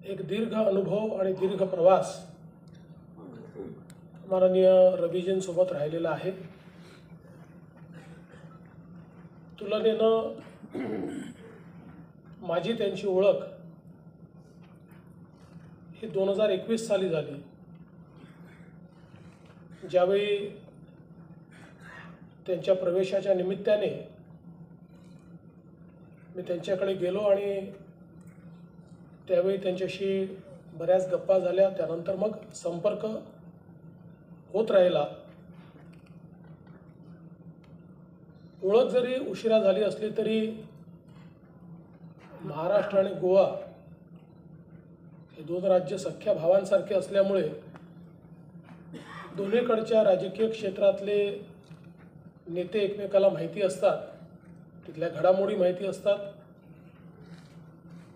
एक दीर्घ अनुभव आणि दीर्घ प्रवास माननीय रवीजींसोबत राहिलेला आहे। तुलनेनं माझी त्यांची ओळख ही 2021 साली झाली, ज्यावेळी त्यांच्या प्रवेशाच्या निमित्ताने मी त्यांच्याकडे गेलो आणि त्यावेळी त्यांच्याशी बऱ्याच गप्पा झाल्या। त्यानंतर मग संपर्क होत राहिला। ओळख जरी उशिरा झाली असली तरी महाराष्ट्र आणि गोवा हे दोन राज्य सख्या भावांसारखे असल्यामुळे दोन्हीकडच्या राजकीय क्षेत्रातले नेते एकमेकाला माहिती असतात, तिथल्या घडामोडी माहिती असतात।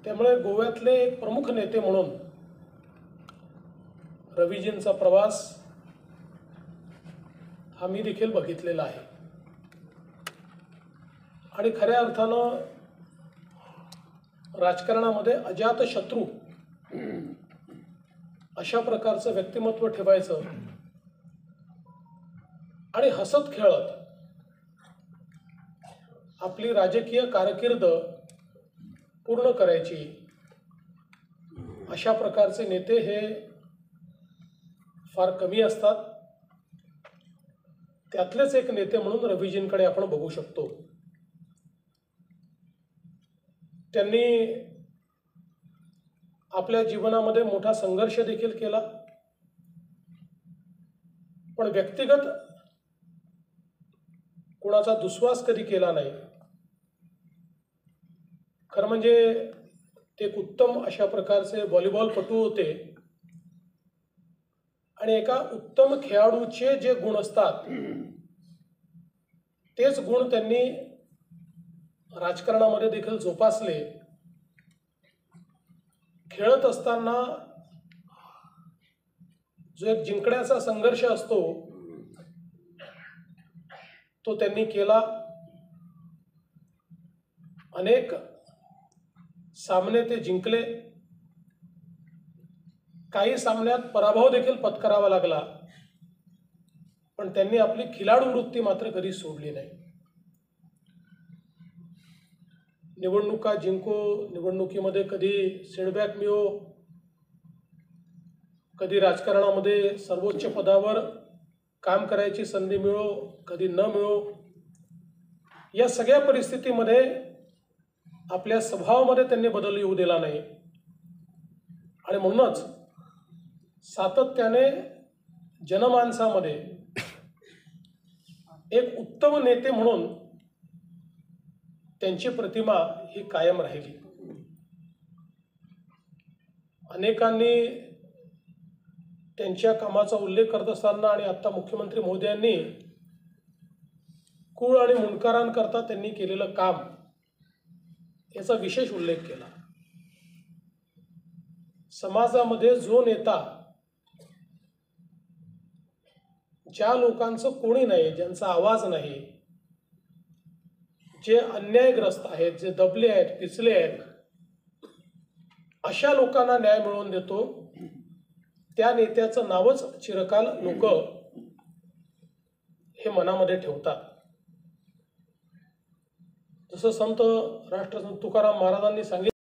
त्यामुळे गोव्यातले एक प्रमुख नेते म्हणून रवीजींचा प्रवास हा मी देखील बघितलेला आहे आणि खऱ्या अर्थानं राजकारणामध्ये अजातशत्रू अशा प्रकारचं व्यक्तिमत्व ठेवायचं आणि हसत खेळत आपली राजकीय कारकीर्द पूर्ण करायची, अशा प्रकारचे नेते हे फार कमी असतात। त्यातलेच एक नेते म्हणून रवीजींकडे आपण बघू शकतो। त्यांनी आपल्या जीवनामध्ये मोठा संघर्ष देखील केला, पण व्यक्तिगत कोणाचा दुस्वास कधी केला नाही। खरं म्हणजे ते एक उत्तम अशा प्रकारचे व्हॉलीबॉलपटू होते आणि एका उत्तम खेळाडूचे जे गुण असतात तेच गुण त्यांनी राजकारणामध्ये देखील जोपासले। खेळत असताना जो एक जिंकण्याचा संघर्ष असतो तो त्यांनी केला। अनेक सामने ते जिंकले, काही सामन्यात पराभव देखील पत्करावा लागला, पण त्यांनी आपली खिलाडू वृत्ती मात्र कधी सोडली नाही। निवडणुका जिंको, निवडणुकीमध्ये कधी सेटबॅक मिळो, कधी राजकारणामध्ये सर्वोच्च पदावर काम करायची संधी मिळो, कधी न मिळो, या सगळ्या परिस्थितीमध्ये आपल्या स्वभावामध्ये त्यांनी बदल येऊ दिला नाही आणि म्हणूनच सातत्याने जनमानसामध्ये एक उत्तम नेते म्हणून त्यांची प्रतिमा ही कायम राहिली। अनेकांनी त्यांच्या कामाचा उल्लेख करत असताना आणि आता मुख्यमंत्री महोदयांनी कुळ आणि मुंडकरांकरता त्यांनी केलेलं काम याचा विशेष उल्लेख केला। समाजामध्ये जो नेता ज्या लोकांचं कोणी नाही, ज्यांचा आवाज नाही, जे अन्यायग्रस्त आहेत, जे दबले आहेत, पिचले आहेत, अशा लोकांना न्याय मिळवून देतो, त्या नेत्याचं नावच चिरकाल लोक हे मनामध्ये ठेवतात। जसं संत राष्ट्रसंत तुकाराम महाराजांनी सांगितलं,